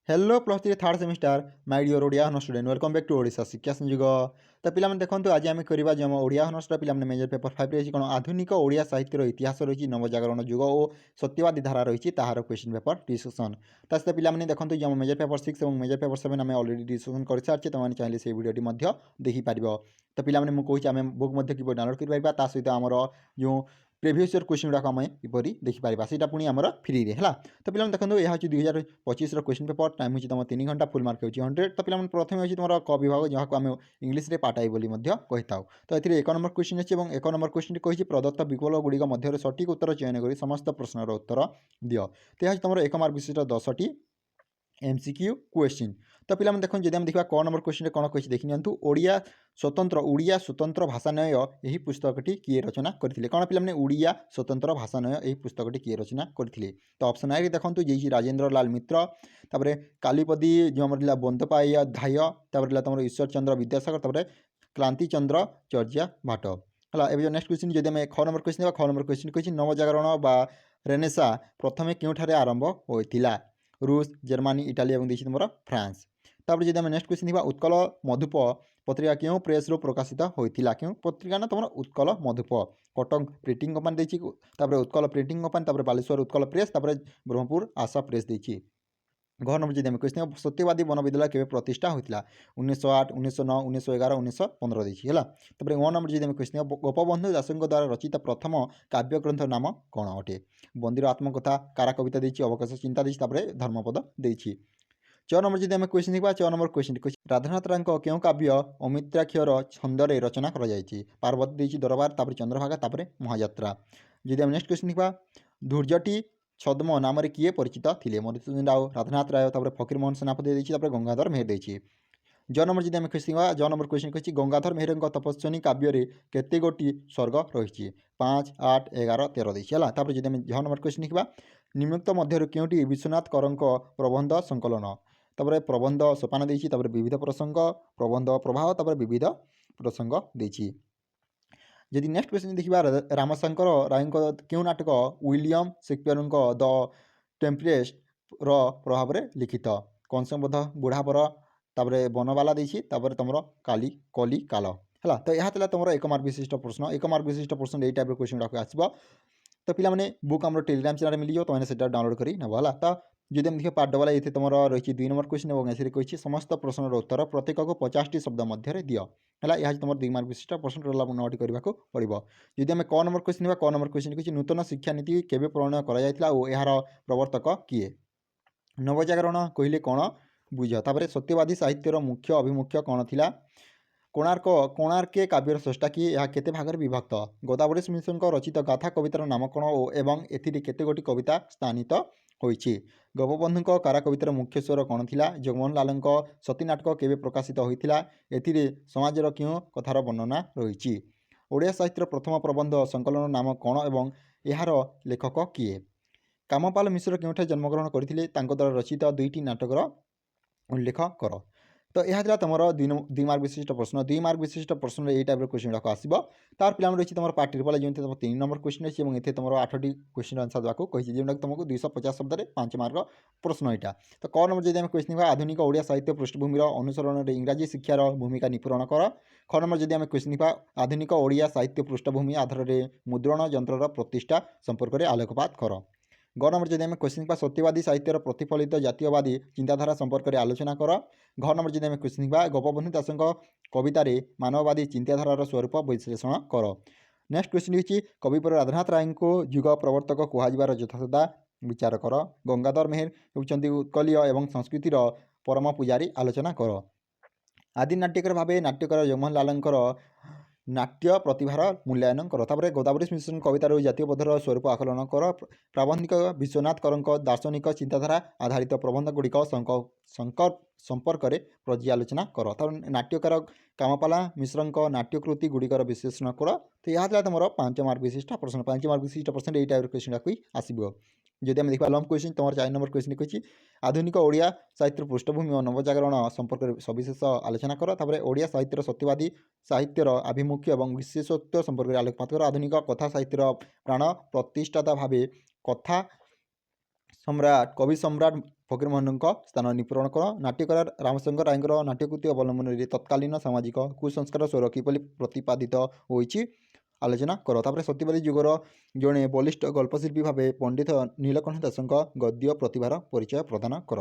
Hello plus three third semester my dear Odia honours student welcome back to Odisha Shiksha Sanyog. तो पिला देखो आज आम करवा जो ओडिया हॉनर्स पिला मेजर पेपर 5 रही कौन आधुनिक ओडिया साहित्यर इतिहास रही नवजागरण युग और सत्यवादी धारा रही तार क्वेश्चन पेपर डिस्कसन। तो सहित पिला देखो जो मेजर पेपर 6 और मेजर पेपर 7 आम अलरेडी डिस्कसन कर सारी तुमने चाहिए से वीडियो देखिपार। तो पिला मुझे आम बुक कि डाउनलोड कर सहित आमर जो प्रिवियस ईयर क्वेश्चन गुड़ाक आम किपरि देखिपार से पुणी आम फ्री है। तो पिला देखो यह 2025 क्वेश्चन पेपर टाइम हो तुम 3 घंटा फुल मार्क होची 100। तो पिला प्रथम अच्छी तुम क विभाग जहाँ को आम इंग्लीश पाठाई बोली कही था। तो ये 1 नंबर क्वेश्चन अच्छी और 1 नंबर क्वेश्चन कही प्रदत्त विकल्प गुड़िक मध्य सठिक उत्तर चयन कर समस्त प्रश्नर उत्तर दियो। तो यह तुम 1 मार्क विशिष्ट 10टी एमसीक्यू क्वेश्चन। तो पिला देखो जब हम देखा क नंबर क्वेश्चन कौन कही देखी नियंतु ओडिया स्वतंत्र भाषानय यही पुस्तकटी किए रचना करथिले। कौन पिला ओडिया स्वतंत्र भाषानय यही पुस्तकटी किए रचना करथिले। तो ऑप्शन आई देखो जी राजेंद्र लाल मित्र, तापर कालीपदी जो आम बंदपाय धाय, तापर तुम ईश्वर चंद्र विद्यासागर, तापर क्रांति चंद्र चर्या भाट है। एवं नेक्स्ट क्वेश्चन जब आम ख नंबर क्वेश्चन ख नंबर क्वेश्चन कही नवजागरण बा रेनेसा प्रथमे क्योंठारे आरंभ होता। रूस, जर्मनी, इटाली और देखिए तुम फ्रांस। तापर जब नेक्स्ट क्वेश्चन देखा उत्कल मधुप पत्रिका क्यों प्रेस प्रकाशित होता। क्यों पत्रिका ना तुम उत्कल मधुप कटक प्रिंटिंग कंपानी देखी, Utkal printing company, Baleshwar Utkal press, Brahmapur Asha press देखी। घ नंबर जब क्वेश्चन सत्यवादी वन विद्यालय केवे प्रतिष्ठा होता। 1908, 1909, 1911, 1915 देखी है। तापर 1 नंबर जब क्वेश्चन गोपबंधु दास द्वारा रचित प्रथम काव्य ग्रंथ नाम कौन अटे। बंदीर आत्मकथा, कारा कविता देखी, अवकाश चिंता देखी, धर्मपद देखी। 6 नंबर जब क्वेश्चन देखा 6 नंबर क्वेश्चन राधानाथ राय क्यों काव्य अमित्राक्षर छंदरे रचना कर पार्वती देखी, दरबार, तापर चंद्रभागा, तापर महायात्रा। जब नेक्स्ट क्वेश्चन देखा धूर्जटी छद्म नाम किए परिचित थे। मधुसूदन राव, राधानाथ राय, तापर फकीरमोहन सेनापति देखी, गंगाधर मेहर देखी। ज नंबर जब क्वेश्चन ज नंबर क्वेश्चन कही गंगाधर मेहर तपस्विनी काव्य केते गोटी स्वर्ग रही 5, 8, 11, 13 देखी है। तापर जब ज नंबर क्वेश्चन देखा निम्नोक्त मध्य क्योंटी विश्वनाथ करंक प्रबंध संकलन, तापर प्रबंध सोपान देखी, विविध प्रसंग, प्रबंध प्रवाह, विविध प्रसंग देखी। जदि नेक्स्ट क्वेश्चन देखा रामशंकर राय क्यों नाटक विलियम शेक्सपियर द टेम्परेस्ट प्रभाव में लिखित। कंसबद्ध बुढ़ापर, तापर बनवाला देखी, तुम काली कली काल है। तो यह तुम 1 मार्क विशिष्ट प्रश्न 1 मार्क विशिष्ट प्रश्न यही टाइप क्वेश्चन गुड़ाक आसो। तो पिलाने बुक आम टेलीग्राम चैनल मिल तुमने से डाउनलोड कर नब है। तो जब हम देखिए पार्ट डबल ये तुम रही 2 नंबर क्वेश्चन और ऐसे कही समस्त प्रश्नर उत्तर प्रत्येक को 50टी शब्द मध्य दियो है। यह तुम 2 मार्क विशिष्ट प्रश्न टोटल 9टी करने पड़ो। जब आम क नंबर क्वेश्चन क नंबर क्वेश्चन कही नूतन शिक्षा नीति केवे प्रणयन कर यार प्रवर्तक किए। नवजागरण कहले कौन बुझ, तापर सत्यवादी साहित्यर मुख्य अभिमुख्य कौन थिला। कोणार्के काव्यर स्रष्टा किए, यह केते भाग विभक्त। गोदावरी मिश्र रचित गाथा कवितार नाम कौन एवं एथिरे केते गोटी कविता स्थानित होइछि। गोपबंधु कारा कवितार मुख्य स्वर कौन थिला। जगमोहन लाल सती नाटक केवे प्रकाशित होइथिला, एथिरे समाजर क्यों कथार वर्णना रही। ओडिया साहित्यर प्रथम प्रबंध संकलन नाम कौन एवं यार लेखक किए। कामपाल मिश्र क्योंठे जन्मग्रहण करथिले, तांको द्वारा रचित 2टी नाटकर उल्लेख कर। तो यह तुम 2 मार्क विशिष्ट प्रश्न 2 मार्क विशिष्ट प्रश्न यही टाइप क्वेश्चन गुड़ाक आसो। तार पिला रही तुम पार्ट ट्रिपल जमी तुम 3 नंबर क्वेश्चन अच्छी और ये तुम 8टी क्वेश्चन आंसर देवाक कही जोटा कि तुमको 250 शब्द 5 मार्क प्रश्न यहाँ। तो क नंबर जब क्वेश्चन आधुनिक ओडिया साहित्य पृष्ठभूमि अनुसरण में इंग्राजी शिक्षार भूमिका निपूरण कर। ख नंबर जब क्वेश्चन आधुनिक ओडिया साहित्य पृष्ठभूमि आधार में मुद्रण यंत्र प्रतिष्ठा संपर्क में आलोकपात कर। ग नंबर जब क्वेश्चन सत्यवादी साहित्यर प्रतिफलित जातीयवादी चिंताधारा संपर्क में आलोचना कर। घ नंबर जब क्वेश्चन गोपबंधु दास कवितार मानववादी चिंताधारार स्वरूप विश्लेषण कर। नेक्स्ट क्वेश्चन होची कविपर राधानाथ राय को युग प्रवर्तक कहुवर यथार्थता विचार कर। गंगाधर मेहर होती उत्कलीय एवं संस्कृतिर परम पूजारी आलोचना कर। आदि नाट्यकर भाव नाट्यकर जगमोहन लाल नाट्य प्रतिभार मूल्यांकन कर। तापर गोदावरी मिश्र कवितार जातीयबोधर स्वरूप आकलन कर। प्राबंधिक विश्वनाथ करंक दार्शनिक चिंताधारा आधारित प्रबंध गुड़िक संपर्क में पर्यालोचना कर। नाट्यकार कामपाला मिश्र नाट्यकृति गुड़िकर विश्लेषण कर। तो यह तुम 5 मार्क विशिष्ट प्रश्न 5 मार्क विशिष्ट प्रश्न यही टाइप क्वेश्चन आसो। जब आम देखा लंब क्वेश्चन तुम 4 नंबर क्वेश्चन कही आधुनिक ओडिया साहित्य पृष्ठभूमि और नवजागरण संपर्क में सविशेष आलोचना कर। तापर ओडिया साहित्यर सत्यवादी साहित्यर आभिमुख्य और विशेषत्व संपर्क में आलोकपात कर। आधुनिक कथा साहित्यर प्राण प्रतिष्ठाता भाव कथा सम्राट कवि सम्राट ଫକୀରମୋହନଙ୍କ ସ୍ଥାନ ନିପୂରଣ କର। ନାଟ୍ୟକାର ରାମଶଙ୍କର ରାୟଙ୍କର ନାଟ୍ୟକୃତି ଅବଲମ୍ବନରେ ତତ୍କାଳୀନ ସାମାଜିକ କୁସଂସ୍କାର ସ୍ୱର କିପରି ପ୍ରତିପାଦିତ ହୋଇଛି ଆଲୋଚନା କର। ତାପରେ ସତ୍ୟବାଦୀ ଯୁଗର ଜଣେ ବଳିଷ୍ଠ ଗଳ୍ପଶିଳ୍ପୀ ଭାବେ ପଣ୍ଡିତ ନୀଳକଣ୍ଠ ଦାସଙ୍କ ଗଦ୍ୟ ପ୍ରତିଭାର ପରିଚୟ ପ୍ରଦାନ କର।